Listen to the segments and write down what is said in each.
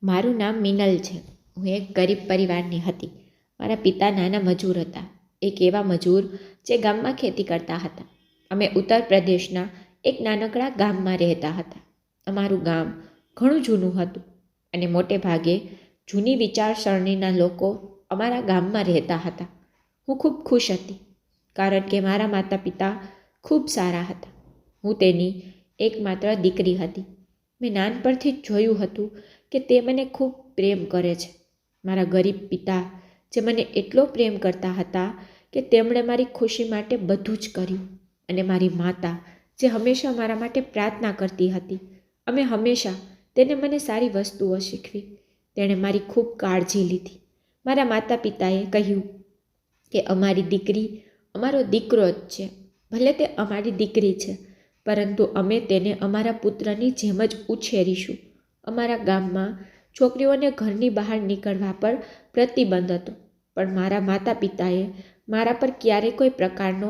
મારું નામ મિનલ છે. હું એક ગરીબ પરિવારની હતી. મારા પિતા નાના મજૂર હતા. એક એવા મજૂર જે ગામમાં ખેતી કરતા હતા. અમે ઉત્તર પ્રદેશના એક નાનકડા ગામમાં રહેતા હતા. અમારું ગામ ઘણું જૂનું હતું અને મોટે ભાગે જૂની વિચારસરણીના લોકો અમારા ગામમાં રહેતા હતા. હું ખૂબ ખુશ હતી કારણ કે મારા માતા પિતા ખૂબ સારા હતા. હું તેની એકમાત્ર દીકરી હતી. મેં નાનપણથી જ જોયું હતું કે તે મને ખૂબ પ્રેમ કરે છે. મારા ગરીબ પિતા જે મને એટલો પ્રેમ કરતા હતા કે તેમણે મારી ખુશી માટે બધું જ કર્યું. અને મારી માતા જે હંમેશા મારા માટે પ્રાર્થના કરતી હતી. અમે હંમેશા તેને મને સારી વસ્તુઓ શીખવી. તેણે મારી ખૂબ કાળજી લીધી. મારા માતા પિતાએ કહ્યું કે અમારી દીકરી અમારો દીકરો જ છે. ભલે તે અમારી દીકરી છે, પરંતુ અમે તેને અમારા પુત્રની જેમ જ ઉછેરીશું. અમારા ગામમાં છોકરીઓને ઘરની બહાર નીકળવા પર પ્રતિબંધ હતો, પણ મારા માતા પિતાએ મારા પર ક્યારેય કોઈ પ્રકારનો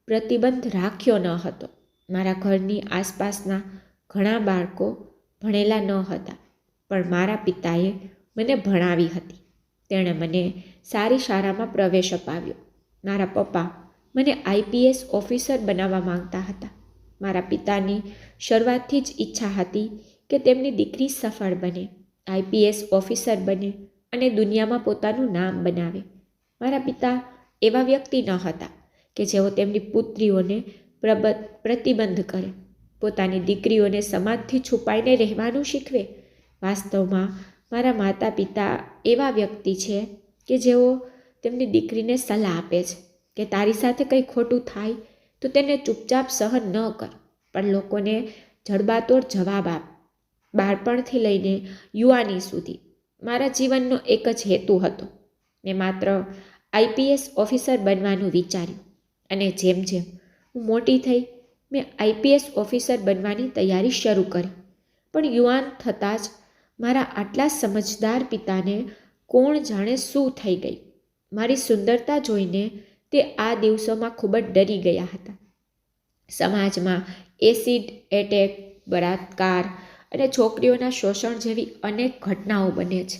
પ્રતિબંધ રાખ્યો ન હતો. મારા ઘરની આસપાસના ઘણા બાળકો ભણેલા ન હતા, પણ મારા પિતાએ મને ભણાવી હતી. તેણે મને સારી શાળામાં પ્રવેશ અપાવ્યો. મારા પપ્પા મને IPS ઓફિસર બનાવવા માંગતા હતા. મારા પિતાની શરૂઆતથી જ ઈચ્છા હતી કે તેમની દીકરી સફળ બને, IPS ઓફિસર બને અને દુનિયામાં પોતાનું નામ બનાવે. મારા પિતા એવા વ્યક્તિ ન હતા કે જેઓ તેમની પુત્રીઓને પ્રતિબંધ કરે, પોતાની દીકરીઓને સમાજથી છુપાઈને રહેવાનું શીખવે. વાસ્તવમાં મારા માતા પિતા એવા વ્યક્તિ છે કે જેઓ તેમની દીકરીને સલાહ આપે છે કે તારી સાથે કંઈ ખોટું થાય તો તેને ચૂપચાપ સહન ન કર, પણ લોકોને જડબાતોડ જવાબ આપ. બાળપણથી લઈને યુવાની સુધી મારા જીવનનો એક જ હેતુ હતો. મેં માત્ર IPS ઓફિસર બનવાનું વિચાર્યું અને જેમ જેમ હું મોટી થઈ મેં IPS ઓફિસર બનવાની તૈયારી શરૂ કરી. પણ યુવાન થતાં જ મારા આટલા સમજદાર પિતાને કોણ જાણે શું થઈ ગયું. મારી સુંદરતા જોઈને તે આ દિવસોમાં ખૂબ જ ડરી ગયા હતા. સમાજમાં એસિડ એટેક, બળાત્કાર અને છોકરીઓના શોષણ જેવી અનેક ઘટનાઓ બને છે.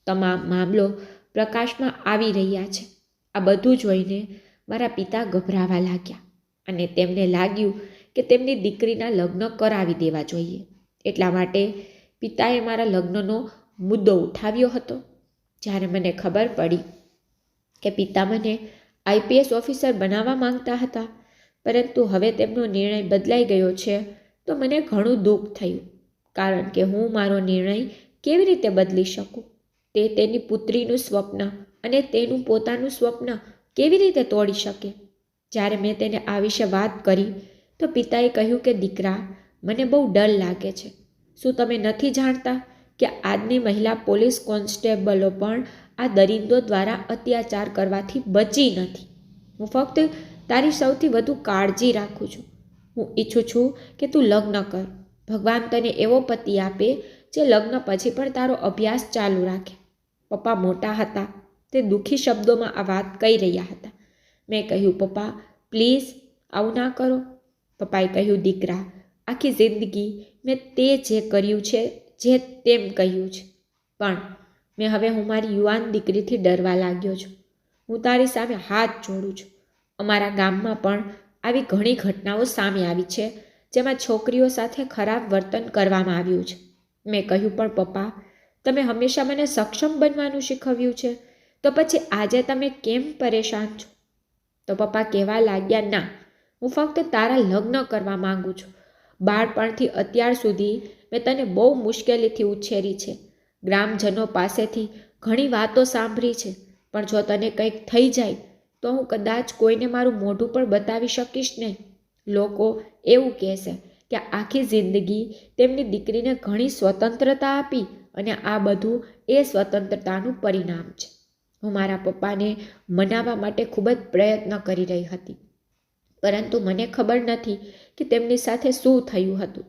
તમામ મામલો પ્રકાશમાં આવી રહ્યા છે. આ બધું જોઈને મારા પિતા ગભરાવા લાગ્યા અને તેમને લાગ્યું કે તેમની દીકરીના લગ્ન કરાવી દેવા જોઈએ. એટલા માટે પિતાએ મારા લગ્નનો મુદ્દો ઉઠાવ્યો હતો. જ્યારે મને ખબર પડી કે પિતા મને IPS ઓફિસર બનાવવા માંગતા હતા, પરંતુ હવે તેમનો નિર્ણય બદલાઈ ગયો છે, તો મને ઘણું દુઃખ થયું. કારણ કે હું મારો નિર્ણય કેવી રીતે બદલી શકું? તે તેની પુત્રીનું સ્વપ્ન અને તેનું પોતાનું સ્વપ્ન કેવી રીતે તોડી શકે? જ્યારે મેં તેને આ વિશે વાત કરી તો પિતાએ કહ્યું કે દીકરા, મને બહુ ડર લાગે છે. શું તમે નથી જાણતા કે આજની મહિલા પોલીસ કોન્સ્ટેબલો પણ આ દરિંદો દ્વારા અત્યાચાર કરવાથી બચી નથી? હું ફક્ત તારી સૌથી વધુ કાળજી રાખું છું. હું ઈચ્છું છું કે તું લગ્ન કર. ભગવાન તને એવો પતિ આપે જે લગ્ન પછી પણ તારો અભ્યાસ ચાલુ રાખે. પપ્પા મોટા હતા. તે દુઃખી શબ્દોમાં આ વાત કહી રહ્યા હતા. મેં કહ્યું, પપ્પા પ્લીઝ આવું ના કરો. પપ્પાએ કહ્યું, દીકરા, આખી જિંદગી મેં તે જે કર્યું છે, જે તેમ કહ્યું છે, પણ હું મારી યુવાન દીકરીથી ડરવા લાગ્યો છું. હું તારી સામે હાથ જોડું છું. અમારા ગામમાં પણ આવી ઘણી ઘટનાઓ સામે આવી છે જેમાં છોકરીઓ સાથે ખરાબ વર્તન કરવામાં આવ્યું છે. મેં કહ્યું, પણ પપ્પા, તમે હંમેશા મને સક્ષમ બનવાનું શીખવ્યું છે, તો પછી આજે તમે કેમ પરેશાન છો? તો પપ્પા કહેવા લાગ્યા, ના, હું ફક્ત તારા લગ્ન કરવા માંગુ છું. બાળપણથી અત્યાર સુધી મેં તને બહુ મુશ્કેલીથી ઉછેરી છે. ગ્રામજનો પાસેથી ઘણી વાતો સાંભળી છે, પણ જો તને કંઈક થઈ જાય તો હું કદાચ કોઈને મારું મોઢું પણ બતાવી શકીશ નહીં. લોકો એવું કહેશે કે આખી જિંદગી તેમની દીકરીને ઘણી સ્વતંત્રતા આપી અને આ બધું એ સ્વતંત્રતાનું પરિણામ છે. હું મારા પપ્પાને મનાવવા માટે ખૂબ જ પ્રયત્ન કરી રહી હતી, પરંતુ મને ખબર નથી કે તેમની સાથે શું થયું હતું.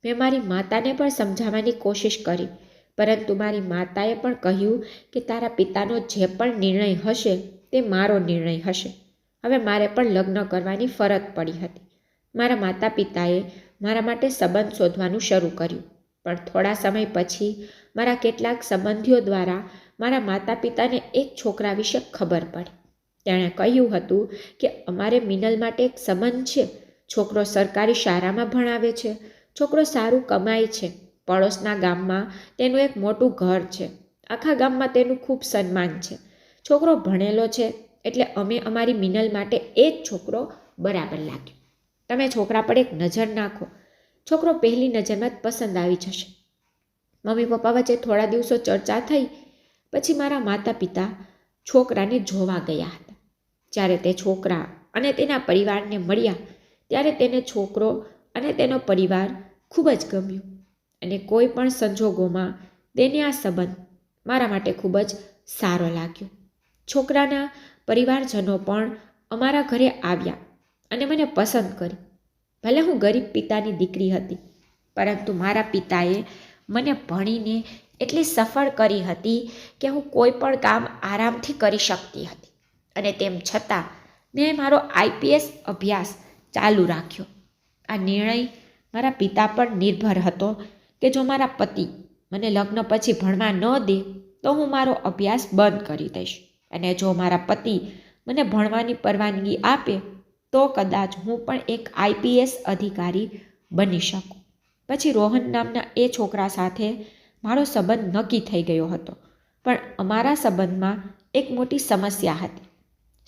મેં મારી માતાને પણ સમજાવવાની કોશિશ કરી, પરંતુ મારી માતાએ પણ કહ્યું કે તારા પિતાનો જે પણ નિર્ણય હશે તે મારો નિર્ણય હશે. હવે મારે પણ લગ્ન કરવાની ફરજ પડી હતી. મારા માતા પિતાએ મારા માટે સંબંધ શોધવાનું શરૂ કર્યું, પણ થોડા સમય પછી મારા કેટલાક સંબંધીઓ દ્વારા મારા માતા પિતાને એક છોકરા વિશે ખબર પડી. તેણે કહ્યું હતું કે અમારે મિનલ માટે એક સંબંધ છે. છોકરો સરકારી શાળામાં ભણાવે છે. છોકરો સારું કમાય છે. પડોશના ગામમાં તેનું એક મોટું ઘર છે. આખા ગામમાં તેનું ખૂબ સન્માન છે. છોકરો ભણેલો છે, એટલે અમે અમારી મિનલ માટે એ જ છોકરો બરાબર લાગ્યો. તમે છોકરા પર એક નજર નાખો. છોકરો પહેલી નજરમાં જ પસંદ આવી જશે. મમ્મી પપ્પા વચ્ચે થોડા દિવસો ચર્ચા થઈ. પછી મારા માતા પિતા છોકરાને જોવા ગયા હતા. જ્યારે તે છોકરા અને તેના પરિવારને મળ્યા ત્યારે તેને છોકરો અને તેનો પરિવાર ખૂબ જ ગમ્યું અને કોઈ પણ સંજોગોમાં તેને આ સંબંધ મારા માટે ખૂબ જ સારો લાગ્યો. છોકરાના પરિવારજનો પણ અમારા ઘરે આવ્યા અને મને પસંદ કરી. ભલે હું ગરીબ પિતાની દીકરી હતી, પરંતુ મારા પિતાએ મને ભણીને એટલી સફળ કરી હતી કે હું કોઈ પણ કામ આરામથી કરી શકતી હતી અને તેમ છતાં મેં મારો IPS અભ્યાસ ચાલુ રાખ્યો. આ નિર્ણય મારા પિતા પર નિર્ભર હતો કે જો મારા પતિ મને લગ્ન પછી ભણવા ન દે તો હું મારો અભ્યાસ બંધ કરી દઈશ, અને જો મારા પતિ મને ભણવાની પરવાનગી આપે તો કદાચ હું પણ એક IPS અધિકારી બની શકું. પછી રોહન નામના એ છોકરા સાથે મારો સંબંધ નક્કી થઈ ગયો હતો. પણ અમારા સંબંધમાં એક મોટી સમસ્યા હતી.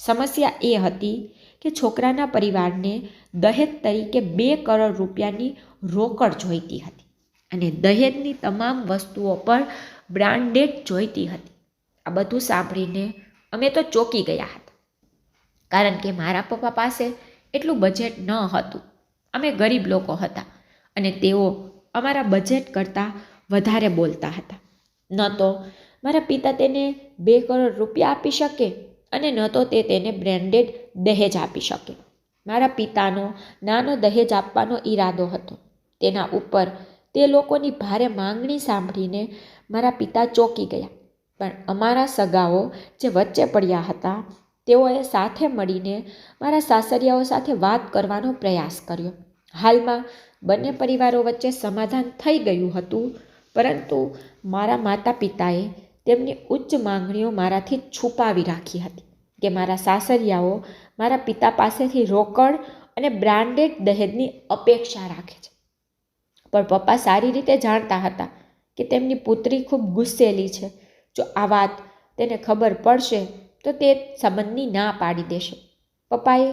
સમસ્યા એ હતી કે છોકરાના પરિવારને દહેજ તરીકે 2 કરોડ રૂપિયાની રોકડ જોઈતી હતી અને દહેજની તમામ વસ્તુઓ પર બ્રાન્ડેડ જોઈતી હતી. આ બધું સાંભળીને અમે તો ચોંકી ગયા હતા, કારણ કે મારા પપ્પા પાસે એટલું બજેટ ન હતું. અમે ગરીબ લોકો હતા અને તેઓ અમારા બજેટ કરતાં વધારે બોલતા હતા. ન તો મારા પિતા તેને 2 કરોડ રૂપિયા આપી શકે અને ન તો તે તેને બ્રાન્ડેડ દહેજ આપી શકે. મારા પિતાનો નાનો દહેજ આપવાનો ઈરાદો હતો. તેના ઉપર તે લોકોની ભારે માંગણી સાંભળીને મારા પિતા ચોંકી ગયા. પણ અમારા સગાઓ જે વચ્ચે પડ્યા હતા તેઓએ સાથે મળીને મારા સાસરિયાઓ સાથે વાત કરવાનો પ્રયાસ કર્યો. હાલમાં બંને પરિવારો વચ્ચે સમાધાન થઈ ગયું હતું, પરંતુ મારા માતા પિતાએ તેમની ઉચ્ચ માંગણીઓ મારાથી છુપાવી રાખી હતી કે મારા સાસરિયાઓ મારા પિતા પાસેથી રોકડ અને બ્રાન્ડેડ દહેજની અપેક્ષા રાખે છે. પણ પપ્પા સારી રીતે જાણતા હતા કે તેમની પુત્રી ખૂબ ગુસ્સેલી છે. જો આ વાત તેને ખબર પડશે તો તે સંબંધની ના પાડી દેશે. પપ્પાએ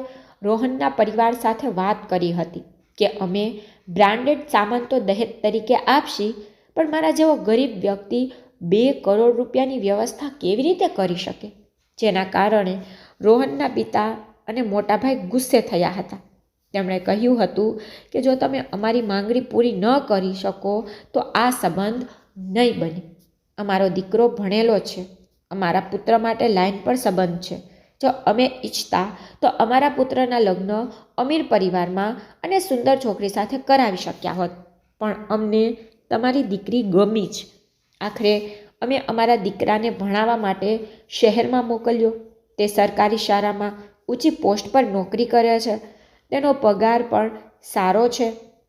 રોહનના પરિવાર સાથે વાત કરી હતી કે અમે બ્રાન્ડેડ સામાન તો દહેજ તરીકે આપશી, પણ મારા જેવો ગરીબ વ્યક્તિ 2 કરોડ રૂપિયાની વ્યવસ્થા કેવી રીતે કરી શકે? જેના કારણે રોહનના પિતા અને મોટાભાઈ ગુસ્સે થયા હતા. તેમણે કહ્યું હતું કે જો તમે અમારી માંગણી પૂરી ન કરી શકો તો આ સંબંધ નહીં બને. અમારો દીકરો ભણેલો છે. અમારા પુત્ર માટે લાઈન પર સંબંધ છે. જો અમે ઈચ્છતા તો અમારા પુત્રના લગ્ન અમીર પરિવારમાં અને સુંદર છોકરી સાથે કરાવી શક્યા હોત, પણ અમને તમારી દીકરી ગમી છે. આખરે અમે અમારા દીકરાને ભણાવવા માટે શહેરમાં મોકલ્યો. તે સરકારી શાળામાં ઊંચી પોસ્ટ પર નોકરી કરે છે. તેનો પગાર પણ સારો છે.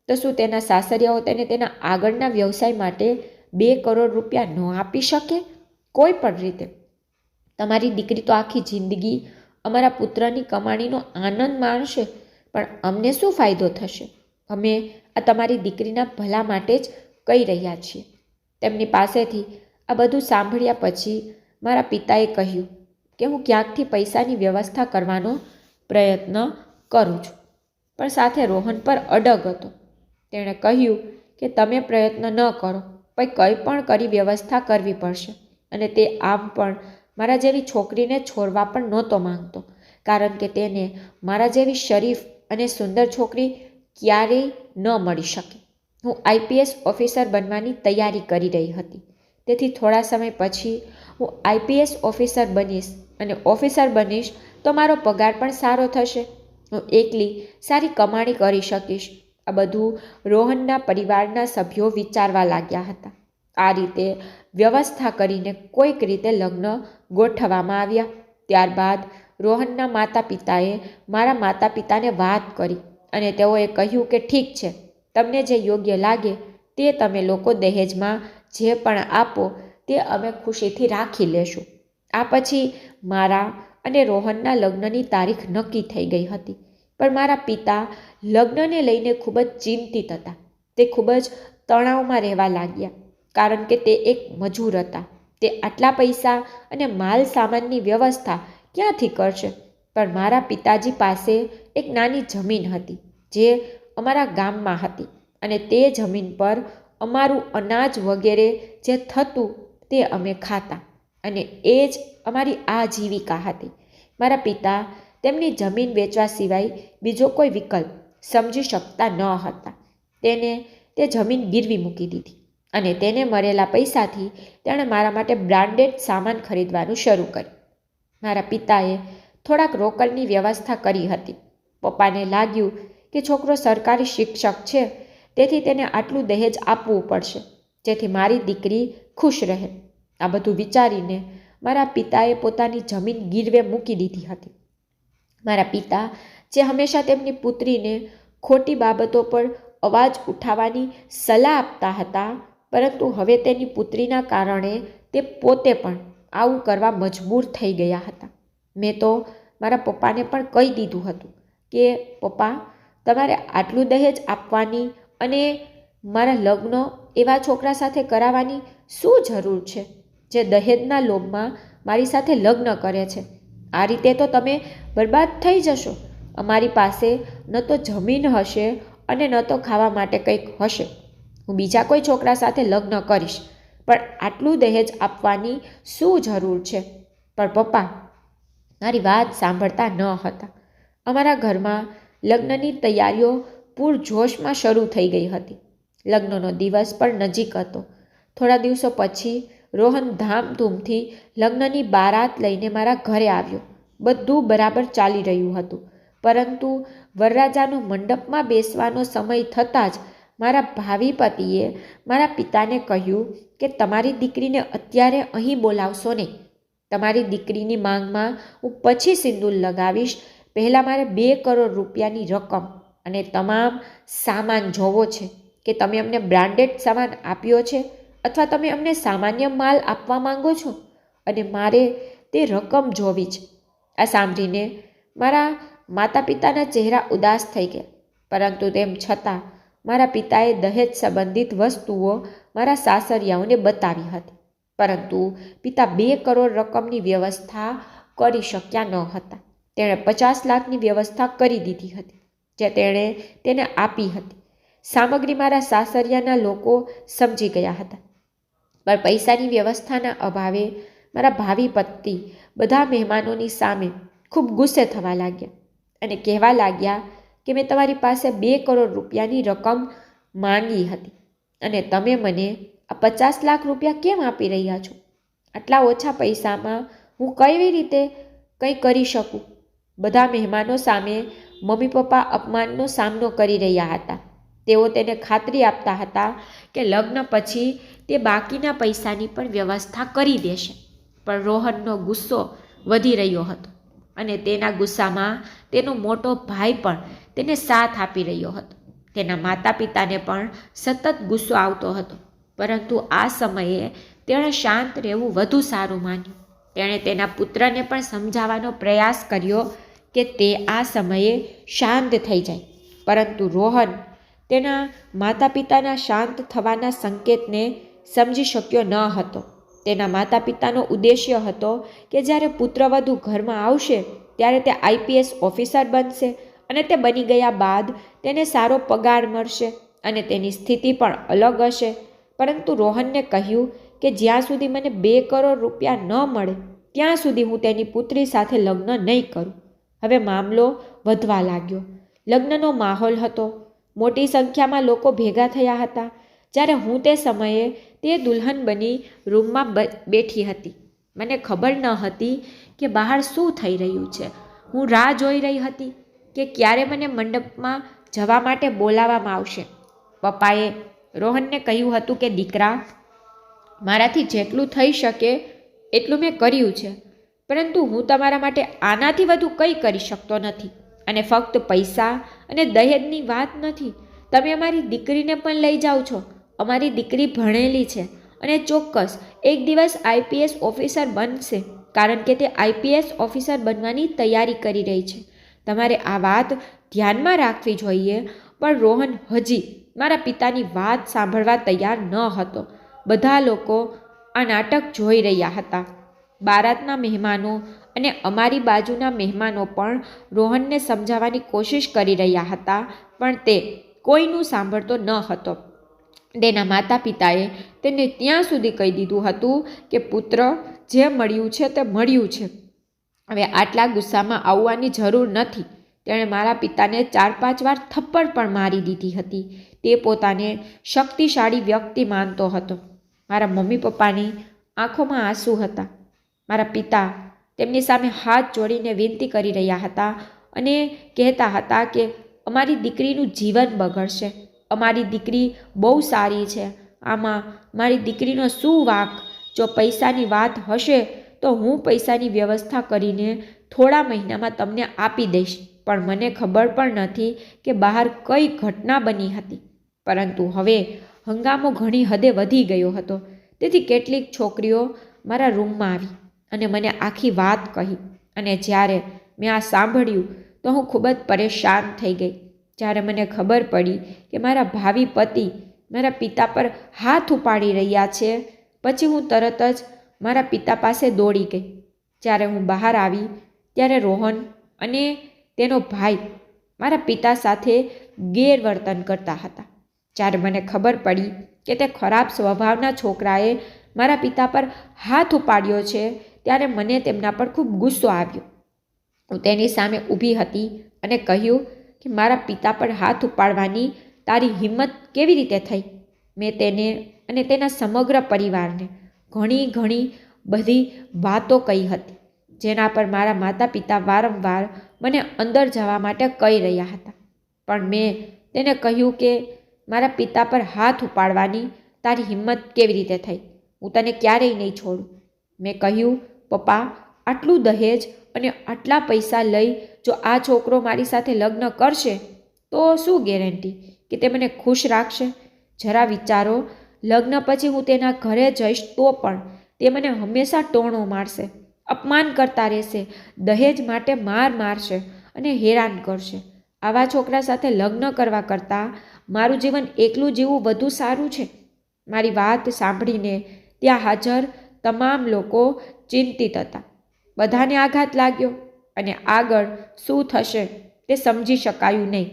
તો શું તેના સાસરિયાઓ તેને તેના આગળના વ્યવસાય માટે 2 કરોડ રૂપિયા ન આપી શકે? કોઈ પણ રીતે તમારી દીકરી તો આખી જિંદગી અમારા પુત્રની કમાણીનો આનંદ માણશે, પણ અમને શું ફાયદો થશે? અમે આ તમારી દીકરીના ભલા માટે જ કહી રહ્યા છીએ. તેમની પાસેથી આ બધું સાંભળ્યા પછી મારા પિતાએ કહ્યું કે હું ક્યાંકથી પૈસાની વ્યવસ્થા કરવાનો પ્રયત્ન કરું છું, પણ સાથે રોહન પર અડગ હતો. તેણે કહ્યું કે તમે પ્રયત્ન ન કરો, પણ કંઈ પણ કરી વ્યવસ્થા કરવી પડશે. અને તે આમ પણ મારા જેવી છોકરીને છોડવા પણ નહોતો માંગતો, કારણ કે તેને મારા જેવી શરીફ અને સુંદર છોકરી ક્યારેય ન મળી શકે. હું IPS ઓફિસર બનવાની તૈયારી કરી રહી હતી. તેથી થોડા સમય પછી હું IPS ઓફિસર બનીશ, અને ઓફિસર બનીશ તો મારો પગાર પણ સારો થશે. હું એકલી સારી કમાણી કરી શકીશ. આ બધું રોહનના પરિવારના સભ્યો વિચારવા લાગ્યા હતા. આ રીતે વ્યવસ્થા કરીને કોઈક રીતે લગ્ન ગોઠવવામાં આવ્યા. ત્યારબાદ રોહનના માતા પિતાએ મારા માતા પિતાને વાત કરી અને તેઓએ કહ્યું કે ઠીક છે, તમને જે યોગ્ય લાગે તે તમે લોકો દહેજમાં જે પણ આપો તે અમે ખુશીથી રાખી લેશું. આ પછી મારા અને રોહનના લગ્નની તારીખ નક્કી થઈ ગઈ હતી. પણ મારા પિતા લગ્નને લઈને ખૂબ જ ચિંતિત હતા. તે ખૂબ જ તણાવમાં રહેવા લાગ્યા, કારણ કે તે એક મજૂર હતા. તે આટલા પૈસા અને માલ સામાનની વ્યવસ્થા ક્યાંથી કરશે? પણ મારા પિતાજી પાસે એક નાની જમીન હતી જે અમારા ગામમાં હતી, અને તે જમીન પર અમારું અનાજ વગેરે જે થતું તે અમે ખાતા, અને એ જ અમારી આજીવિકા હતી. મારા પિતા તેમની જમીન વેચવા સિવાય બીજો કોઈ વિકલ્પ સમજી શકતા ન હતા. તેને તે જમીન ગીરવી મૂકી દીધી, અને તેને મળેલા પૈસાથી તેણે મારા માટે બ્રાન્ડેડ સામાન ખરીદવાનું શરૂ કર્યું. મારા પિતાએ થોડાક રોકડની વ્યવસ્થા કરી હતી. પપ્પાને લાગ્યું કે છોકરો સરકારી શિક્ષક છે, તેથી તેને આટલું દહેજ આપવું પડશે જેથી મારી દીકરી ખુશ રહે. આ બધું વિચારીને મારા પિતાએ પોતાની જમીન ગીરવે મૂકી દીધી હતી. મારા પિતા, જે હંમેશા તેમની પુત્રીને ખોટી બાબતો પર અવાજ ઉઠાવવાની સલાહ આપતા હતા, પરંતુ હવે તેની પુત્રીના કારણે તે પોતે પણ આવું કરવા મજબૂર થઈ ગયા હતા. મેં તો મારા પપ્પાને પણ કહી દીધું હતું કે પપ્પા, તમારે આટલું દહેજ આપવાની અને મારા લગ્ન એવા છોકરા સાથે કરાવવાની શું જરૂર છે જે દહેજના લોભમાં મારી સાથે લગ્ન કરે છે? આ રીતે તો તમે બરબાદ થઈ જશો. અમારી પાસે ન તો જમીન હશે અને ન તો ખાવા માટે કંઈક હશે. હું બીજા કોઈ છોકરા સાથે લગ્ન કરીશ, પણ આટલું દહેજ આપવાની શું જરૂર છે? પણ પપ્પા મારી વાત સાંભળતા ન હતા. અમારા ઘરમાં લગ્નની તૈયારીઓ પૂરજોશમાં શરૂ થઈ ગઈ હતી. લગ્નનો દિવસ પણ નજીક હતો. થોડા દિવસો પછી રોહન ધામધૂમથી લગ્નની બારાત લઈને મારા ઘરે આવ્યો. બધું બરાબર ચાલી રહ્યું હતું, પરંતુ વરરાજાનો મંડપમાં બેસવાનો સમય થતાં જ મારા ભાવિ પતિએ મારા પિતાને કહ્યું કે તમારી દીકરીને અત્યારે અહીં બોલાવશો નહીં. તમારી દીકરીની માંગમાં હું પછી સિંદૂર લગાવીશ. પહેલાં મારે 2 કરોડ રૂપિયાની રકમ અને તમામ સામાન જોવો છે કે તમે અમને બ્રાન્ડેડ સામાન આપ્યો છે અથવા તમે અમને સામાન્ય માલ આપવા માંગો છો, અને મારે તે રકમ જોવી છે. આ સાંભળીને મારા માતા પિતાના ચહેરા ઉદાસ થઈ ગયા, પરંતુ તેમ છતાં મારા પિતાએ દહેજ સંબંધિત વસ્તુઓ મારા સાસરિયાઓને બતાવી હતી. પરંતુ પિતા 2 કરોડ રકમની વ્યવસ્થા કરી શક્યા ન હતા. તેણે 50 લાખની વ્યવસ્થા કરી દીધી હતી, જે તેણે તેને આપી હતી. સામગ્રી મારા સાસરિયાના લોકો સમજી ગયા હતા, પણ પૈસાની વ્યવસ્થાના અભાવે મારા ભાવિ પતિ બધા મહેમાનોની સામે ખૂબ ગુસ્સે થવા લાગ્યા અને કહેવા લાગ્યા કે મેં તમારી પાસે 2 કરોડ રૂપિયાની રકમ માંગી હતી અને તમે મને આ 50 લાખ રૂપિયા કેમ આપી રહ્યા છો? આટલા ઓછા પૈસામાં હું કેવી રીતે કંઈ કરી શકું? બધા મહેમાનો સામે મમ્મી પપ્પા અપમાનનો સામનો કરી રહ્યા હતા. તેઓ તેને ખાતરી આપતા હતા કે લગ્ન પછી તે બાકીના પૈસાની પણ વ્યવસ્થા કરી દેશે. પણ રોહનનો ગુસ્સો વધી રહ્યો હતો, અને તેના ગુસ્સામાં તેનો મોટો ભાઈ પણ તેને સાથ આપી રહ્યો હતો. તેના માતા પિતાને પણ સતત ગુસ્સો આવતો હતો, પરંતુ આ સમયે તેણે શાંત રહેવું વધુ સારું માન્યું. તેણે તેના પુત્રને પણ સમજાવવાનો પ્રયાસ કર્યો કે તે આ સમયે શાંત થઈ જાય, પરંતુ રોહન તેના માતા પિતાના શાંત થવાના સંકેતને સમજી શક્યો ન હતો. તેના માતા પિતાનો ઉદ્દેશ્ય હતો કે જ્યારે પુત્રવધુ ઘરમાં આવશે ત્યારે તે IPS ઓફિસર બનશે, અને તે બની ગયા બાદ તેને સારો પગાર મળશે અને તેની સ્થિતિ પણ અલગ હશે. પરંતુ રોહનને કહ્યું કે જ્યાં સુધી મને 2 કરોડ રૂપિયા ન મળે ત્યાં સુધી હું તેની પુત્રી સાથે લગ્ન નહીં કરું. હવે મામલો વધવા લાગ્યો. લગ્નનો માહોલ હતો. મોટી સંખ્યામાં લોકો ભેગા થયા હતા. જ્યારે હું તે સમયે તે દુલ્હન બની રૂમમાં બેઠી હતી. મને ખબર ન હતી કે બહાર શું થઈ રહ્યું છે. હું રાહ જોઈ રહી હતી કે ક્યારે મને મંડપમાં જવા માટે બોલાવવામાં આવશે. પપ્પાએ રોહનને કહ્યું હતું કે દીકરા, મારાથી જેટલું થઈ શકે એટલું મેં કર્યું છે, પરંતુ હું તમારા માટે આનાથી વધુ કંઈ કરી શકતો નથી. અને ફક્ત પૈસા અને દહેજની વાત નથી. તમે અમારી દીકરીને પણ લઈ જાઓ છો, અમારી દીકરી ભણેલી છે અને ચોક્કસ એક દિવસ આઈપીએસ ઓફિસર બનશે, કારણ કે તે આઈપીએસ ઓફિસર બનવાની તૈયારી કરી રહી છે. તમારે આ વાત ધ્યાનમાં રાખવી જોઈએ. પણ રોહન હજી મારા પિતાની વાત સાંભળવા તૈયાર ન હતો. બધા લોકો આ નાટક જોઈ રહ્યા હતા. બારાતના મહેમાનો અને અમારી બાજુના મહેમાનો પણ રોહનને સમજાવવાની કોશિશ કરી રહ્યા હતા, પણ તે કોઈનું સાંભળતો ન હતો. તેના માતા પિતાએ તેને ત્યાં સુધી કહી દીધું હતું કે પુત્ર, જે મળ્યું છે તે મળ્યું છે, હવે આટલા ગુસ્સામાં આવવાની જરૂર નથી. તેણે મારા પિતાને 4-5 વાર થપ્પડ પણ મારી દીધી હતી. તે પોતાને શક્તિશાળી વ્યક્તિ માનતો હતો. મારા મમ્મી પપ્પાની આંખોમાં આંસુ હતા. મારા પિતા તેમની સામે હાથ જોડીને વિનંતી કરી રહ્યા હતા અને કહેતા હતા કે અમારી દીકરીનું જીવન બગડશે. અમારી દીકરી બહુ સારી છે. આમાં મારી દીકરીનો શું વાંક? જો પૈસાની વાત હશે તો હું પૈસાની વ્યવસ્થા કરીને થોડા મહિનામાં તમને આપી દઈશ. પણ મને ખબર પણ નથી કે બહાર કઈ ઘટના બની હતી. પરંતુ હવે હંગામો ઘણી હદે વધી ગયો હતો. તેથી કેટલીક છોકરીઓ મારા રૂમમાં આવી અને મને આખી વાત કહી. અને જ્યારે મેં આ સાંભળ્યું તો હું ખૂબ જ પરેશાન થઈ ગઈ. જ્યારે મને ખબર પડી કે મારા ભાવિ પતિ મારા પિતા પર હાથ ઉપાડી રહ્યા છે, પછી હું તરત જ મારા પિતા પાસે દોડી ગઈ. જ્યારે હું બહાર આવી ત્યારે રોહન અને તેનો ભાઈ મારા પિતા સાથે ગેરવર્તન કરતા હતા. જ્યારે મને ખબર પડી કે તે ખરાબ સ્વભાવના છોકરાએ મારા પિતા પર હાથ ઉપાડ્યો છે, ત્યારે મને તેમના પર ખૂબ ગુસ્સો આવ્યો. હું તેની સામે ઊભી હતી અને કહ્યું કે મારા પિતા પર હાથ ઉપાડવાની તારી હિંમત કેવી રીતે થઈ? મેં તેને અને તેના સમગ્ર પરિવારને ઘણી બધી વાતો કહી હતી, જેના પર મારા માતા પિતા વારંવાર મને અંદર જવા માટે કહી રહ્યા હતા. પણ મેં તેને કહ્યું કે મારા પિતા પર હાથ ઉપાડવાની તારી હિંમત કેવી રીતે થઈ? હું તને ક્યારેય નહીં છોડું. મેં કહ્યું, પપ્પા, આટલું દહેજ અને આટલા પૈસા લઈ જો આ છોકરો મારી સાથે લગ્ન કરશે તો શું ગેરંટી કે તે મને ખુશ રાખશે? જરા વિચારો, લગ્ન પછી હું તેના ઘરે જઈશ તો પણ તે મને હંમેશા ટોણો મારશે, અપમાન કરતા રહેશે, દહેજ માટે મારશે અને હેરાન કરશે. આવા છોકરા સાથે લગ્ન કરવા કરતાં મારું જીવન એકલું જીવવું વધુ સારું છે. મારી વાત સાંભળીને ત્યાં હાજર તમામ લોકો ચિંતિત હતા. બધાને આઘાત લાગ્યો અને આગળ શું થશે તે સમજી શકાયું નહીં.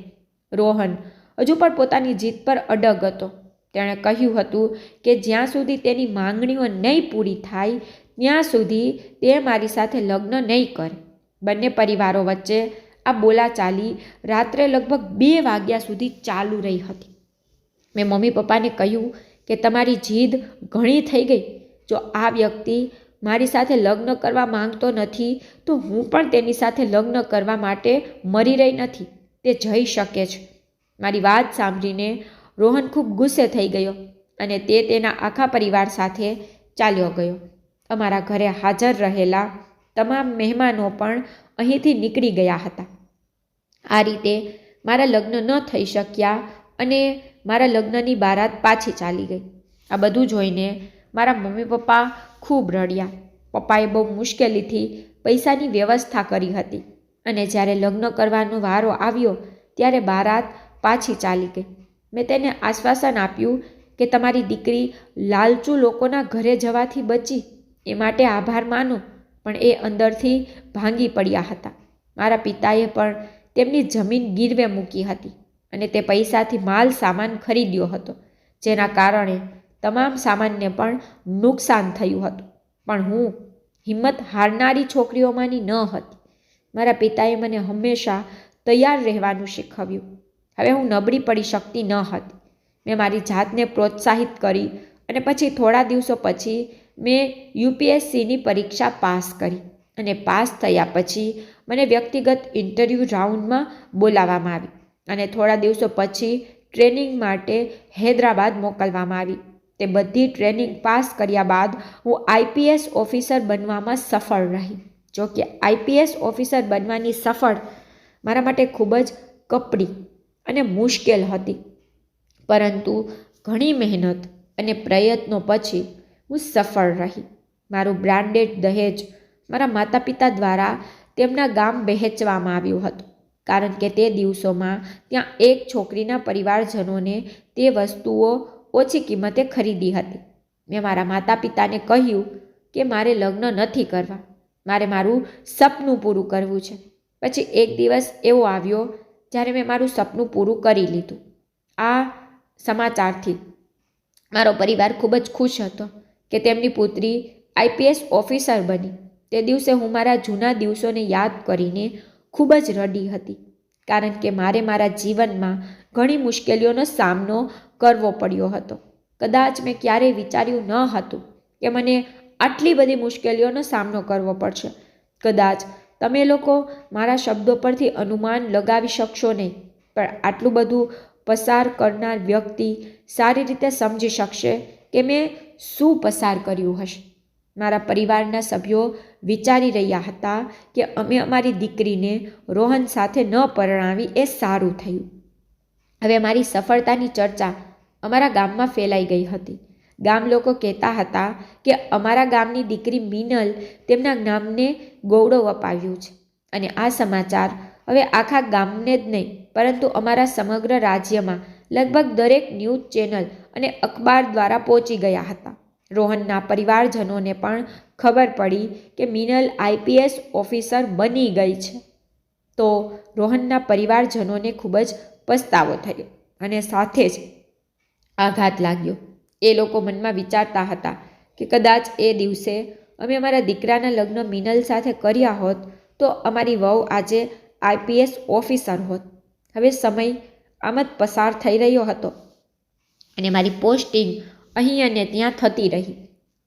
રોહન હજુ પણ પોતાની જીદ પર અડગ હતો. તેણે કહ્યું હતું કે જ્યાં સુધી તેની માંગણીઓ નહીં પૂરી થાય ત્યાં સુધી તે મારી સાથે લગ્ન નહીં કરે. બંને પરિવારો વચ્ચે આ બોલાચાલી રાત્રે લગભગ 2 વાગ્યા સુધી ચાલુ રહી હતી. મેં મમ્મી પપ્પાને કહ્યું કે તમારી જીદ ઘણી થઈ ગઈ. જો આ વ્યક્તિ મારી સાથે લગ્ન કરવા માંગતો નથી તો હું પણ તેની સાથે લગ્ન કરવા માટે મરી રહી નથી. તે જઈ શકે છે. મારી વાત સાંભળીને રોહન ખૂબ ગુસ્સે થઈ ગયો અને તે તેના આખા પરિવાર સાથે ચાલ્યો ગયો. અમારા ઘરે હાજર રહેલા તમામ મહેમાનો પણ અહીંથી નીકળી ગયા હતા. આ રીતે મારા લગ્ન ન થઈ શક્યા અને મારા લગ્નની બારાત પાછી ચાલી ગઈ. આ બધું જોઈને મારા મમ્મી પપ્પા ખૂબ રડ્યા. પપ્પાએ બહુ મુશ્કેલીથી પૈસાની વ્યવસ્થા કરી હતી અને જ્યારે લગ્ન કરવાનો વારો આવ્યો ત્યારે બારાત પાછી ચાલી ગઈ. મેં તેને આશ્વાસન આપ્યું કે તમારી દીકરી લાલચુ લોકોના ઘરે જવાથી બચી એ માટે આભાર માનો, પણ એ અંદરથી ભાંગી પડ્યા હતા. મારા પિતાએ પણ તેમની જમીન ગીરવે મૂકી હતી અને તે પૈસાથી માલ સામાન ખરીદ્યો હતો, જેના કારણે તમામ સામાનને પણ નુકસાન થયું હતું. પણ હું હિંમત હારનારી છોકરીઓમાંની ન હતી. મારા પિતાએ મને હંમેશા તૈયાર રહેવાનું શીખવ્યું. હવે હું નબળી પડી શકતી ન હતી. મેં મારી જાતને પ્રોત્સાહિત કરી અને પછી થોડા દિવસો પછી મેં યુપીએસસીની પરીક્ષા પાસ કરી અને પાસ થયા પછી મને વ્યક્તિગત ઇન્ટરવ્યૂ રાઉન્ડમાં બોલાવવામાં આવી અને થોડા દિવસો પછી ટ્રેનિંગ માટે હૈદરાબાદ મોકલવામાં આવી. તે બધી ટ્રેનિંગ પાસ કર્યા બાદ હું આઈપીએસ ઓફિસર બનવામાં સફળ રહી. જો કે આઈપીએસ ઓફિસર બનવાની સફળ મારા માટે ખૂબ જ કપરી અને મુશ્કેલ હતી, પરંતુ ઘણી મહેનત અને પ્રયત્નો પછી હું સફળ રહી. મારું બ્રાન્ડેડ દહેજ મારા માતા પિતા દ્વારા તેમના ગામ વહેંચવામાં આવ્યું હતું, કારણ કે તે દિવસોમાં ત્યાં એક છોકરીના પરિવારજનોને તે વસ્તુઓ ઓછી કિંમતે ખરીદી હતી. મેં મારા માતા પિતાને કહ્યું કે મારે લગ્ન નથી કરવા, મારે મારું સપનું પૂરું કરવું છે. પછી એક દિવસ એવો આવ્યો જ્યારે મેં મારું સપનું પૂરું કરી લીધું. આ સમાચારથી મારો પરિવાર ખૂબ જ ખુશ હતો કે તેમની પુત્રી IPS ઓફિસર બની. તે દિવસે હું મારા જૂના દિવસોને યાદ કરીને ખૂબ જ રડી હતી, કારણ કે મારે મારા જીવનમાં ઘણી મુશ્કેલીઓનો સામનો કરવો પડ્યો હતો. કદાચ મેં ક્યારેય વિચાર્યું ન હતું કે મને આટલી બધી મુશ્કેલીઓનો સામનો કરવો પડશે. કદાચ તમે લોકો મારા શબ્દો પરથી અનુમાન લગાવી શકશો નહીં, પણ આટલું બધું પસાર કરનાર વ્યક્તિ સારી રીતે સમજી શકશે કે મેં શું પસાર કર્યું હશે. મારા પરિવારના સભ્યો વિચારી રહ્યા હતા કે અમે અમારી દીકરીને રોહન સાથે ન પરણાવી એ સારું થયું. હવે મારી સફળતાની ચર્ચા અમારા ગામમાં ફેલાઈ ગઈ હતી. ગામ લોકો કહેતા હતા કે અમારા ગામની દીકરી મિનલ તેમના નામને ગૌરવ અપાવ્યું છે. અને આ સમાચાર હવે આખા ગામને જ નહીં, પરંતુ અમારા સમગ્ર રાજ્યમાં લગભગ દરેક ન્યૂઝ ચેનલ અને અખબાર દ્વારા પહોંચી ગયા હતા. રોહનના પરિવારજનોને પણ ખબર પડી કે મિનલ IPS ઓફિસર બની ગઈ છે. તો રોહનના પરિવારજનોને ખૂબ જ પસ્તાવો થયો અને સાથે જ આઘાત લાગ્યો. એ લોકો મનમાં વિચારતા હતા કે કદાચ એ દિવસે અમે અમારા દીકરાના લગ્ન મિનલ સાથે કર્યા હોત તો અમારી વહુ આજે IPS ઓફિસર હોત. હવે સમય આમ જ પસાર થઈ રહ્યો હતો અને મારી પોસ્ટિંગ અહીં અને ત્યાં થતી રહી.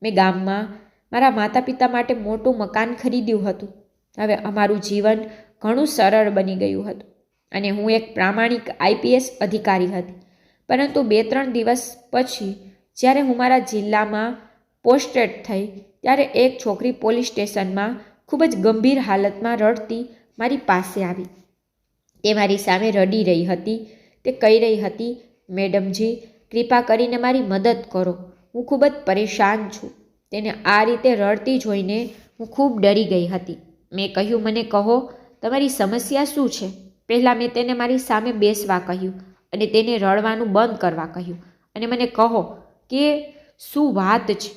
મેં ગામમાં મારા માતા પિતા માટે મોટું મકાન ખરીદ્યું હતું. હવે અમારું જીવન ઘણું સરળ બની ગયું હતું અને હું એક પ્રામાણિક IPS અધિકારી હતી. પરંતુ 2-3 દિવસ પછી જ્યારે હું મારા જિલ્લામાં પોસ્ટેડ થઈ ત્યારે એક છોકરી પોલીસ સ્ટેશનમાં ખૂબ જ ગંભીર હાલતમાં રડતી મારી પાસે આવી. તે મારી સામે રડી રહી હતી. તે કહી રહી હતી, મેડમજી, કૃપા કરીને મારી મદદ કરો, હું ખૂબ જ પરેશાન છું. તેને આ રીતે રડતી જોઈને હું ખૂબ ડરી ગઈ હતી. મેં કહ્યું, મને કહો, તમારી સમસ્યા શું છે? પહેલાં મેં તેને મારી સામે બેસવા કહ્યું અને તેને રડવાનું બંધ કરવા કહ્યું અને મને કહો કે શું વાત છે.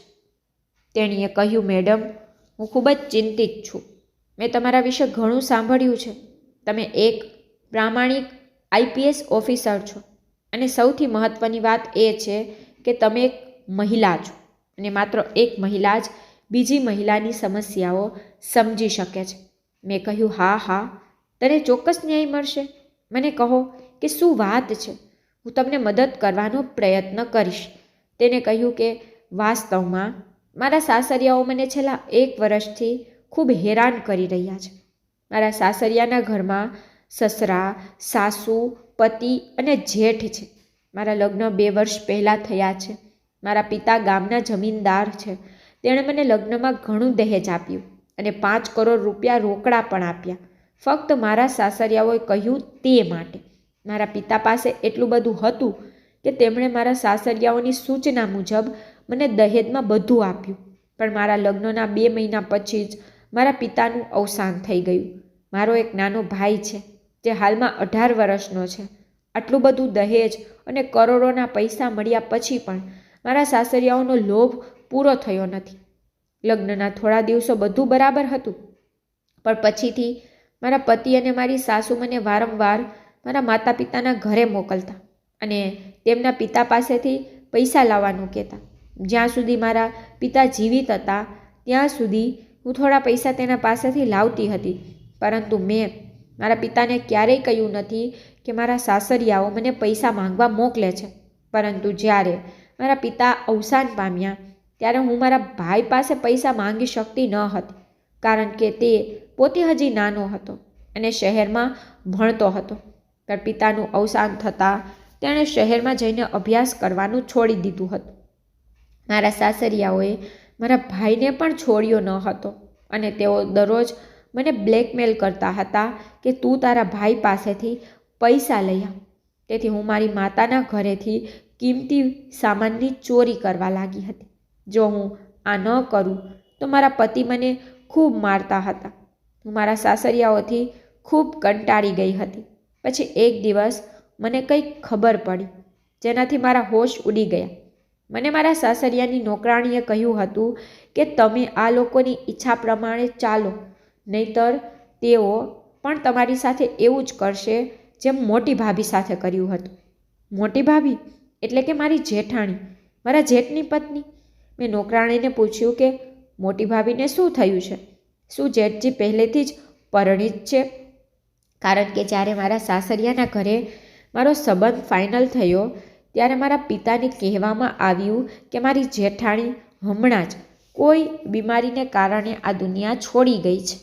તેણીએ કહ્યું, મેડમ, હું ખૂબ જ ચિંતિત છું. મેં તમારા વિશે ઘણું સાંભળ્યું છે. તમે એક પ્રામાણિક IPS ઓફિસર છો અને સૌથી મહત્ત્વની વાત એ છે કે તમે એક મહિલા છો અને માત્ર એક મહિલા જ બીજી મહિલાની સમસ્યાઓ સમજી શકે છે. મેં કહ્યું, હા, તને ચોક્કસ ન્યાય મળશે. મને કહો કે શું વાત છે, હું તમને મદદ કરવાનો પ્રયત્ન કરીશ. તેને કહ્યું કે વાસ્તવમાં મારા સાસરિયાઓ મને છેલ્લા 1 વર્ષથી ખૂબ હેરાન કરી રહ્યા છે. મારા સાસરિયાના ઘરમાં સસરા, સાસુ, પતિ અને જેઠ છે. મારા લગ્ન 2 વર્ષ પહેલાં થયા છે. મારા પિતા ગામના જમીનદાર છે. તેણે મને લગ્નમાં ઘણું દહેજ આપ્યું અને 5 કરોડ રૂપિયા રોકડા પણ આપ્યા, ફક્ત મારા સાસરિયાઓએ કહ્યું તે માટે. મારા પિતા પાસે એટલું બધું હતું કે તેમણે મારા સાસરિયાઓની સૂચના મુજબ મને દહેજમાં બધું આપ્યું. પણ મારા લગ્નના 2 મહિના પછી જ મારા પિતાનું અવસાન થઈ ગયું. મારો એક નાનો ભાઈ છે જે હાલમાં 18 વર્ષનો છે. આટલું બધું દહેજ અને કરોડોના પૈસા મળ્યા પછી પણ મારા સાસરિયાઓનો લોભ પૂરો થયો નથી. લગ્નના થોડા દિવસો બધું બરાબર હતું, પણ પછીથી મારા પતિ અને મારી સાસુ મને વારંવાર મારા માતા પિતાના ઘરે મોકલતા અને તેમના પિતા પાસેથી પૈસા લાવવાનું કહેતા. જ્યાં સુધી મારા પિતા જીવિત હતા ત્યાં સુધી હું થોડા પૈસા તેના પાસેથી લાવતી હતી, પરંતુ મેં મારા પિતાને ક્યારેય કહ્યું નથી કે મારા સાસરિયાઓ મને પૈસા માંગવા મોકલે છે. પરંતુ જ્યારે મારા પિતા અવસાન પામ્યા ત્યારે હું મારા ભાઈ પાસે પૈસા માંગી શકતી ન હતી, કારણ કે તે પોતે હજી નાનો હતો અને શહેરમાં ભણતો હતો. પણ પિતાનું અવસાન થતાં તેણે શહેરમાં જઈને અભ્યાસ કરવાનું છોડી દીધું હતું. મારા સાસરિયાઓએ મારા ભાઈને પણ છોડ્યો ન હતો અને તેઓ દરરોજ મને બ્લેકમેલ કરતા હતા કે તું તારા ભાઈ પાસેથી પૈસા લઈ આવ. તેથી હું મારી માતાના ઘરેથી કિંમતી સામાનની ચોરી કરવા લાગી હતી. જો હું આ ન કરું તો મારા પતિ મને ખૂબ મારતા હતા. હું મારા સાસરિયાઓથી ખૂબ કંટાળી ગઈ હતી. પછી એક દિવસ મને કંઈક ખબર પડી જેનાથી મારા હોશ ઉડી ગયા. મને મારા સાસરિયાની નોકરાણીએ કહ્યું હતું કે તમે આ લોકોની ઈચ્છા પ્રમાણે ચાલો, નહીંતર તેઓ પણ તમારી સાથે એવું જ કરશે જેમ મોટી ભાભી સાથે કર્યું હતું. મોટી ભાભી એટલે કે મારી જેઠાણી, મારા જેઠની પત્ની. મેં નોકરાણીને પૂછ્યું કે મોટી ભાભીને શું થયું છે? શું જેઠજી પહેલેથી જ પરિણીત છે? કારણ કે જ્યારે મારા સાસરિયાના ઘરે મારો સંબંધ ફાઇનલ થયો ત્યારે મારા પિતાને કહેવામાં આવ્યું કે મારી જેઠાણી હમણાં જ કોઈ બીમારીને કારણે આ દુનિયા છોડી ગઈ છે.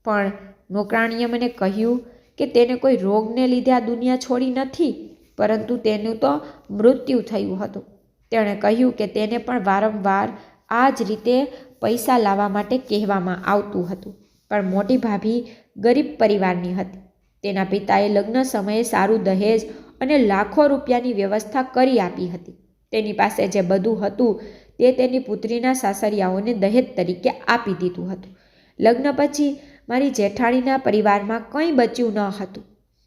પણ નોકરાણીએ મને કહ્યું કે તેને કોઈ રોગને લીધે આ દુનિયા છોડી નથી, પરંતુ તેનું તો મૃત્યુ થયું હતું. તેણે કહ્યું કે તેને પણ વારંવાર આ જ રીતે પૈસા લાવવા માટે કહેવામાં આવતું હતું. પણ મોટી ભાભી ગરીબ પરિવારની હતી. તેના પિતાએ લગ્ન સમયે સારું દહેજ અને લાખો રૂપિયાની વ્યવસ્થા કરી આપી હતી. તેની પાસે જે બધું હતું તે તેની પુત્રીના સાસરિયાઓને દહેજ તરીકે આપી દીધું હતું. લગ્ન પછી મારી જેઠાણીના પરિવારમાં કંઈ બચ્યું ન હતું.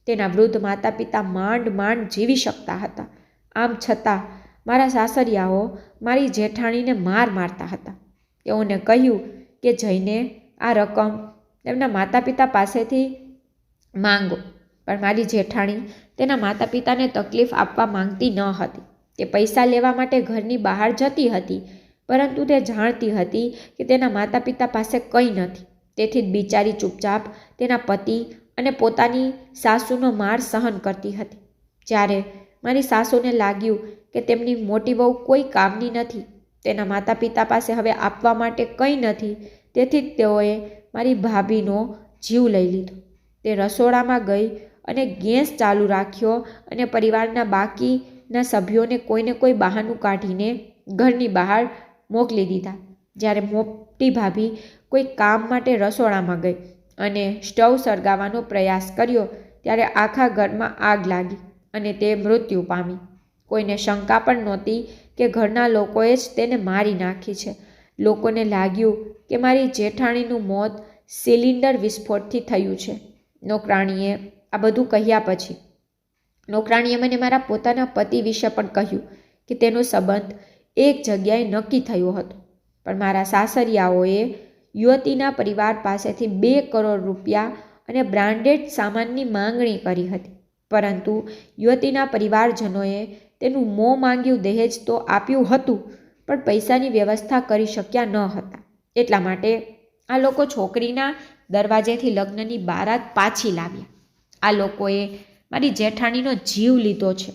તેના વૃદ્ધ માતા પિતા માંડ માંડ જીવી શકતા હતા. આમ છતાં મારા સાસરિયાઓ મારી જેઠાણીને મારતા હતા. તેઓને કહ્યું કે જઈને આ રકમ તેમના માતા પિતા પાસેથી માંગો. પણ મારી જેઠાણી તેના માતા પિતાને તકલીફ આપવા માંગતી ન હતી. તે પૈસા લેવા માટે ઘરની બહાર જતી હતી, પરંતુ તે જાણતી હતી કે તેના માતા પિતા પાસે કંઈ નથી. તેથી જ બિચારી ચૂપચાપ તેના પતિ અને પોતાની સાસુનો માર સહન કરતી હતી. જ્યારે મારી સાસુને લાગ્યું કે તેમની મોટી વહુ કોઈ કામની નથી, તેના માતા પિતા પાસે હવે આપવા માટે કંઈ નથી, તેથી જ તેઓએ મારી ભાભીનો જીવ લઈ લીધો. તે રસોડામાં ગઈ અને ગેસ ચાલુ રાખ્યો અને પરિવારના બાકીના સભ્યોને કોઈને કોઈ બહાનું કાઢીને ઘરની બહાર મોકલી દીધા. જ્યારે મોટી ભાભી કોઈ કામ માટે રસોડામાં ગઈ અને સ્ટવ સળગાવવાનો પ્રયાસ કર્યો ત્યારે આખા ઘરમાં આગ લાગી અને તે મૃત્યુ પામી. કોઈને શંકા પણ નહોતી કે ઘરના લોકોએ જ તેને મારી નાખી છે. લોકોને લાગ્યું કે મારી જેઠાણીનું મોત સિલિન્ડર વિસ્ફોટથી થયું છે. નોકરાણીએ આ બધું કહ્યા પછી નોકરાણીએ મને મારા પોતાના પતિ વિશે પણ કહ્યું કે તેનો સંબંધ એક જગ્યાએ નક્કી થયો હતો. પણ મારા સાસરિયાઓએ યુવતીના પરિવાર પાસેથી 2 કરોડ રૂપિયા અને બ્રાન્ડેડ સામાનની માંગણી કરી હતી. પરંતુ યુવતીના પરિવારજનોએ તેનું મોં માંગ્યું દહેજ તો આપ્યું હતું, પણ પૈસાની વ્યવસ્થા કરી શક્યા ન હતા. એટલા માટે આ લોકો છોકરીના દરવાજેથી લગ્નની બારાત પાછી લાવ્યા. આ લોકોએ મારી જેઠાણીનો જીવ લીધો છે,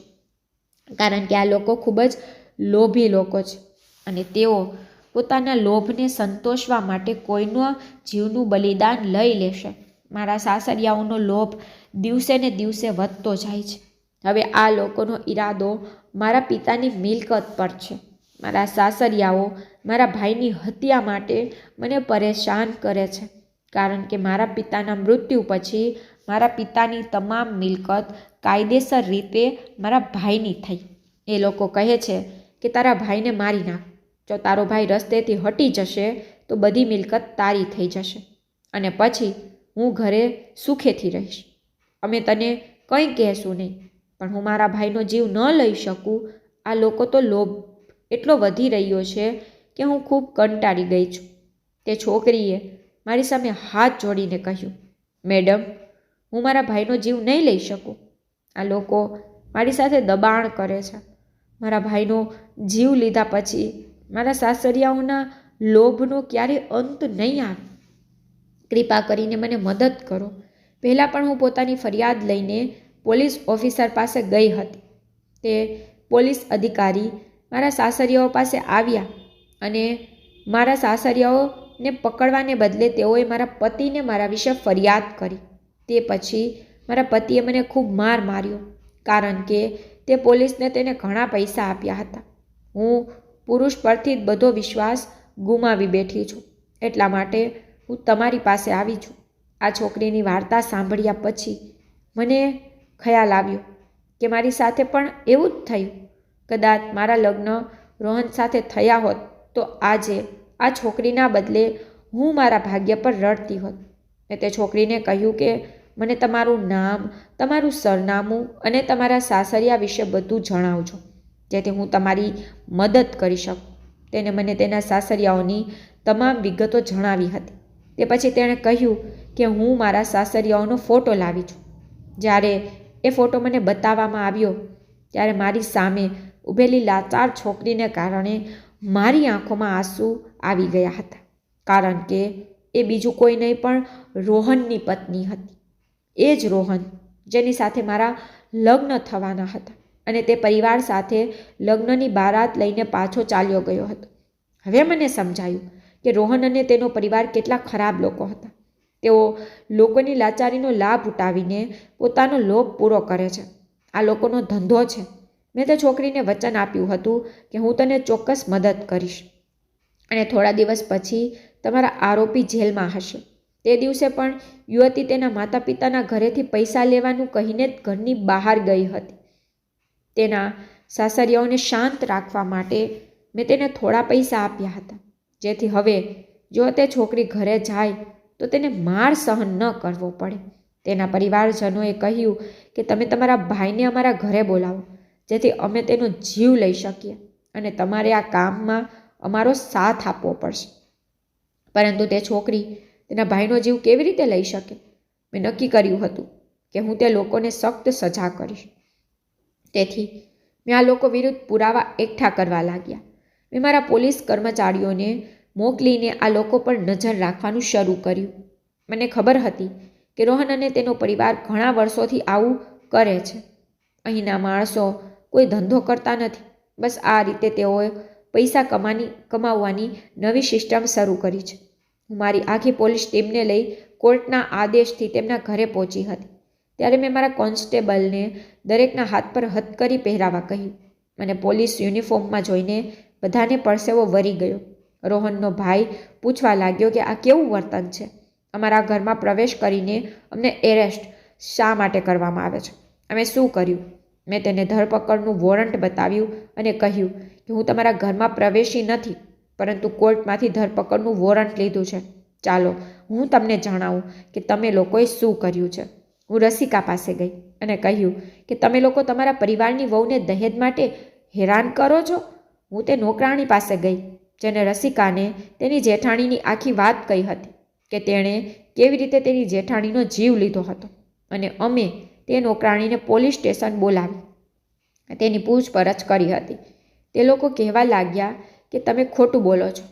કારણ કે આ લોકો ખૂબ જ લોભી લોકો છે અને તેઓ પોતાના લોભને સંતોષવા માટે કોઈનો જીવનું બલિદાન લઈ લેશે. મારા સાસરિયાઓનો લોભ દિવસે ને દિવસે વધતો જાય છે. હવે આ લોકોનો ઈરાદો મારા પિતાની મિલકત પર છે. મારા સાસરિયાઓ મારા ભાઈની હત્યા માટે મને પરેશાન કરે છે, કારણ કે મારા પિતાના મૃત્યુ પછી મારા પિતાની તમામ મિલકત કાયદેસર રીતે મારા ભાઈની થઈ. એ લોકો કહે છે કે તારા ભાઈને મારી નાખ. જો તારો ભાઈ રસ્તેથી હટી જશે તો બધી મિલકત તારી થઈ જશે અને પછી હું ઘરે સુખેથી રહીશ. અમે તને કંઈ કહેશું નહીં, પણ હું મારા ભાઈનો જીવ ન લઈ શકું. આ લોકો તો લોભ એટલો વધી રહ્યો છે કે હું ખૂબ કંટાળી ગઈ છું. તે છોકરીએ મારી સામે હાથ જોડીને કહ્યું, મેડમ, હું મારા ભાઈનો જીવ નહીં લઈ શકું. આ લોકો મારી સાથે દબાણ કરે છે. મારા ભાઈનો જીવ લીધા પછી મારા સાસરિયાઓના લોભનો ક્યારેય અંત નહીં આવે. કૃપા કરીને મને મદદ કરો. પહેલાં પણ હું પોતાની ફરિયાદ લઈને પોલીસ ઓફિસર પાસે ગઈ હતી. તે પોલીસ અધિકારી મારા સાસરિયાઓ પાસે આવ્યા અને મારા સાસરિયાઓને પકડવાને બદલે તેઓએ મારા પતિને મારા વિશે ફરિયાદ કરી. તે પછી મારા પતિએ મને ખૂબ માર્યો, કારણ કે તે પોલીસને તેને ઘણા પૈસા આપ્યા હતા. હું પુરુષ પરથી જ બધો વિશ્વાસ ગુમાવી બેઠી છું. એટલા માટે હું તમારી પાસે આવી છું. આ છોકરીની વાર્તા સાંભળ્યા પછી મને ખ્યાલ આવ્યો કે મારી સાથે પણ એવું જ થયું. કદાચ મારા લગ્ન રોહન સાથે થયા હોત તો આજે આ છોકરીના બદલે હું મારા ભાગ્ય પર રડતી હોત. મેં તે છોકરીને કહ્યું કે મને તમારું નામ, તમારું સરનામું અને તમારા સાસરિયા વિશે બધું જણાવજો, જેથી હું તમારી મદદ કરી શકું. તેને મને તેના સાસરિયાઓની તમામ વિગતો જણાવી હતી. તે પછી તેણે કહ્યું કે હું મારા સાસરિયાઓનો ફોટો લાવી છું. જ્યારે એ ફોટો મને બતાવવામાં આવ્યો ત્યારે મારી સામે ઊભેલી લાચાર છોકરીને કારણે મારી આંખોમાં આંસુ આવી ગયા હતા, કારણ કે એ બીજું કોઈ નહીં પણ રોહનની પત્ની હતી. એ જ રોહન જેની સાથે મારા લગ્ન થવાના હતા અને તે પરિવાર સાથે લગ્નની બારાત લઈને પાછો ચાલ્યો ગયો હતો. હવે મને સમજાયું કે રોહન અને તેનો પરિવાર કેટલા ખરાબ લોકો હતા. તેઓ લોકોની લાચારીનો લાભ ઉઠાવીને પોતાનો લોભ પૂરો કરે છે. આ લોકોનો ધંધો છે. મેં તે છોકરીને વચન આપ્યું હતું કે હું તને ચોક્કસ મદદ કરીશ અને થોડા દિવસ પછી તમારા આરોપી જેલમાં હશે. તે દિવસે પણ યુવતી તેના માતા પિતાના ઘરેથી પૈસા લેવાનું કહીને જ ઘરની બહાર ગઈ હતી. તેના સાસરિયાઓને શાંત રાખવા માટે મેં તેને થોડા પૈસા આપ્યા હતા, જેથી હવે જો તે છોકરી ઘરે જાય તો તેને માર સહન ન કરવો પડે. તેના પરિવારજનોએ કહ્યું કે તમે તમારા ભાઈને અમારા ઘરે બોલાવો, જેથી અમે તેનો જીવ લઈ શકીએ અને તમારે આ કામમાં અમારો સાથ આપવો પડશે. પરંતુ તે છોકરી તેના ભાઈનો જીવ કેવી રીતે લઈ શકે? મેં નક્કી કર્યું હતું કે હું તે લોકોને સખ્ત સજા કરીશ. તેથી મેં આ લોકો વિરુદ્ધ પુરાવા એકઠા કરવા લાગ્યા. મેં મારા પોલીસ કર્મચારીઓને મોકલીને આ લોકો પર નજર રાખવાનું શરૂ કર્યું. મને ખબર હતી કે રોહન અને તેનો પરિવાર ઘણા વર્ષોથી આવું કરે છે. અહીંના માણસો કોઈ ધંધો કરતા નથી. બસ આ રીતે તેઓએ પૈસા કમાવવાની નવી સિસ્ટમ શરૂ કરી છે. હું મારી આખી પોલીસ ટીમને લઈ કોર્ટના આદેશથી તેમના ઘરે પહોંચી હતી. ત્યારે મેં મારા કોન્સ્ટેબલને દરેકના હાથ પર હથકડી પહેરાવા કહ્યું. મને પોલીસ યુનિફોર્મમાં જોઈને બધાને પરસેવો વરી ગયો. રોહનનો ભાઈ પૂછવા લાગ્યો કે આ કેવું વર્તન છે? અમારા ઘરમાં પ્રવેશ કરીને અમને એરેસ્ટ શા માટે કરવામાં આવે છે? અમે શું કર્યું? મેં તેને ધરપકડનું વોરંટ બતાવ્યું અને કહ્યું કે હું તમારા ઘરમાં પ્રવેશી નથી, પરંતુ કોર્ટમાંથી ધરપકડનું વોરંટ લીધું છે. ચાલો હું તમને જણાવું કે તમે લોકોએ શું કર્યું છે. હું રસિકા પાસે ગઈ અને કહ્યું કે તમે લોકો તમારા પરિવારની વહુને દહેજ માટે હેરાન કરો છો. હું તે નોકરાણી પાસે ગઈ જેને રસિકાને તેની જેઠાણીની આખી વાત કહી હતી કે તેણે કેવી રીતે તેની જેઠાણીનો જીવ લીધો હતો, અને અમે તે નોકરાણીને પોલીસ સ્ટેશન બોલાવી તેની પૂછપરછ કરી હતી. તે લોકો કહેવા લાગ્યા કે તમે ખોટું બોલો છો,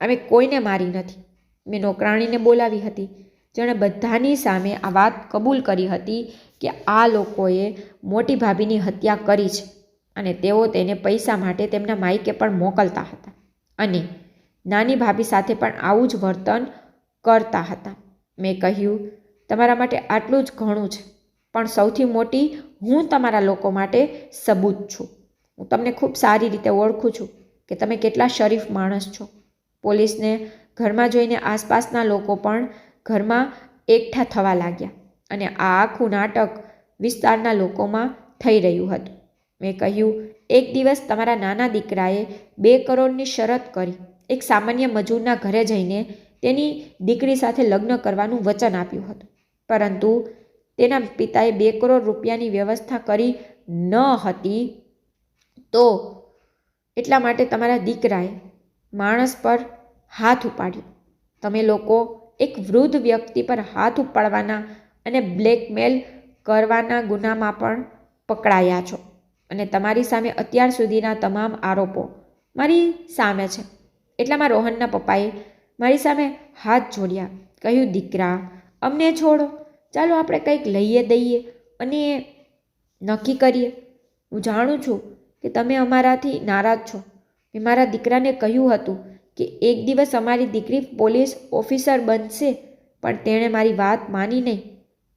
અમે કોઈને મારી નથી. મેં નોકરાણીને બોલાવી હતી જેણે બધાની સામે આ વાત કબૂલ કરી હતી કે આ લોકોએ મોટી ભાભીની હત્યા કરી છે અને તેઓ તેને પૈસા માટે તેમના માયકે પણ મોકલતા હતા અને નાની ભાભી સાથે પણ આવું જ વર્તન કરતા હતા. મેં કહ્યું તમારા માટે આટલું જ ઘણું છે, પણ સૌથી મોટી હું તમારા લોકો માટે સબૂત છું. હું તમને ખૂબ સારી રીતે ઓળખું છું કે તમે કેટલા શરીફ માણસ છો. પોલીસને ઘરમાં જોઈને આસપાસના લોકો પણ ઘરમાં એકઠા થવા લાગ્યા અને આ આખું નાટક વિસ્તારના લોકોમાં થઈ રહ્યું હતું. મેં કહ્યું એક દિવસ તમારા નાના દીકરાએ 2 કરોડની શરત કરી એક સામાન્ય મજૂરના ઘરે જઈને તેની દીકરી સાથે લગ્ન કરવાનું વચન આપ્યું હતું, પરંતુ તેના પિતાએ 2 કરોડ રૂપિયાની વ્યવસ્થા કરી ન હતી, તો એટલા માટે તમારા દીકરાએ માણસ પર હાથ ઉપાડ્યો. તમે લોકો એક વૃદ્ધ વ્યક્તિ પર હાથ ઉપાડવાના અને બ્લેકમેલ કરવાના ગુનામાં પણ પકડાયા છો અને તમારી સામે અત્યાર સુધીના તમામ આરોપો મારી સામે છે. એટલામાં રોહનના પપ્પાએ મારી સામે હાથ જોડ્યા. કહ્યું દીકરા, અમને છોડો, ચાલો આપણે કંઈક લઈએ દઈએ અને નક્કી કરીએ. હું જાણું છું કે તમે અમારાથી નારાજ છો. મેં મારા દીકરાને કહ્યું હતું કે એક દિવસ અમારી દીકરી પોલીસ ઓફિસર બનશે, પણ તેણે મારી વાત માની નહીં.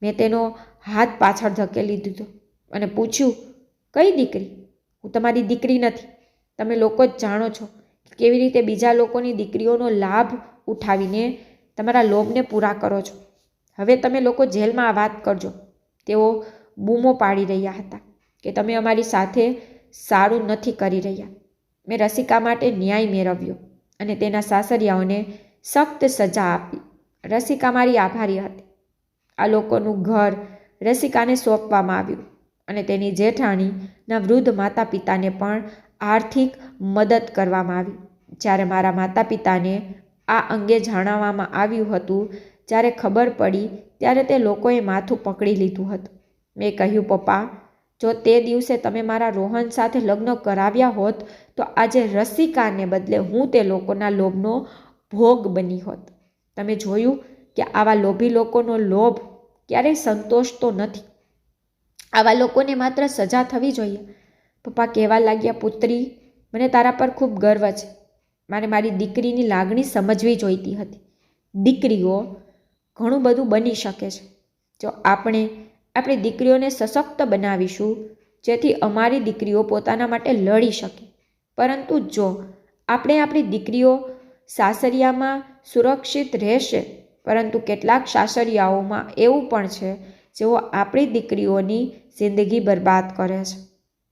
મેં તેનો હાથ પાછળ ધકેલી દીધો અને પૂછ્યું કઈ દીકરી? હું તમારી દીકરી નથી. તમે લોકો જ જાણો છો કે કેવી રીતે બીજા લોકોની દીકરીઓનો લાભ ઉઠાવીને તમારા લોભને પૂરા કરો છો. હવે તમે લોકો જેલમાં આ વાત કરજો. તેઓ બૂમો પાડી રહ્યા હતા કે તમે અમારી સાથે સારું નથી કરી રહ્યા. મેં રસિકા માટે ન્યાય મેળવ્યો અને તેના સાસરિયાઓને સખ્ત સજા આપી. રસિકા મારી આભારી હતી. આ લોકોનું ઘર રસિકાને સોંપવામાં આવ્યું અને તેની જેઠાણીના વૃદ્ધ માતા પિતાને પણ આર્થિક મદદ કરવામાં આવી. જ્યારે મારા માતા પિતાને આ અંગે જણાવવામાં આવ્યું હતું, જ્યારે ખબર પડી ત્યારે તે લોકોએ માથું પકડી લીધું હતું. મેં કહ્યું, પપ્પા, જો તે દિવસે તમે મારા રોહન સાથે લગ્ન કરાવ્યા હોત તો આજે રસિકાને બદલે હું તે લોકોના લોભનો ભોગ બની હોત. તમે જોયું કે આવા લોભી લોકોનો લોભ ક્યારેય સંતોષતો નથી. આવા લોકોને માત્ર સજા થવી જોઈએ. પપ્પા કહેવા લાગ્યા, પુત્રી, મને તારા પર ખૂબ ગર્વ છે. મારે મારી દીકરીની લાગણી સમજવી જોઈતી હતી. દીકરીઓ ઘણું બધું બની શકે છે જો આપણે આપણી દીકરીઓને સશક્ત બનાવીશું, જેથી અમારી દીકરીઓ પોતાના માટે લડી શકે. પરંતુ જો આપણે આપણી દીકરીઓ સાસરિયામાં સુરક્ષિત રહેશે, પરંતુ કેટલાક સાસરિયાઓમાં એવું પણ છે જેઓ આપણી દીકરીઓની જિંદગી બરબાદ કરે છે.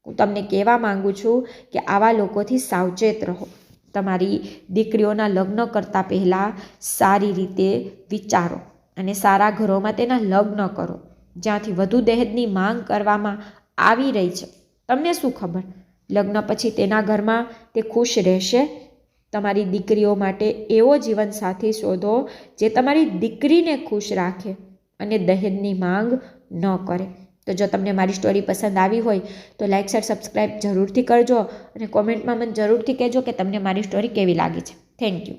હું તમને કહેવા માંગુ છું કે આવા લોકોથી સાવચેત રહો. તમારી દીકરીઓના લગ્ન કરતાં પહેલાં સારી રીતે વિચારો અને સારા ઘરોમાં તેના લગ્ન કરો, જ્યાંથી વધુ દહેજની માંગ કરવામાં આવી રહી છે. તમને શું ખબર, લગ્ન પછી તેના ઘરમાં તે ખુશ રહેશે? તમારી દીકરીઓ માટે એવો જીવનસાથી શોધો જે તમારી દીકરીને ખુશ રાખે અને દહેજની માંગ ન કરે. તો જો તમને મારી સ્ટોરી પસંદ આવી હોય તો લાઇક, શેર, સબસ્ક્રાઈબ જરૂરથી કરજો અને કોમેન્ટમાં મને જરૂરથી કહેજો કે તમને મારી સ્ટોરી કેવી લાગી છે. Thank you.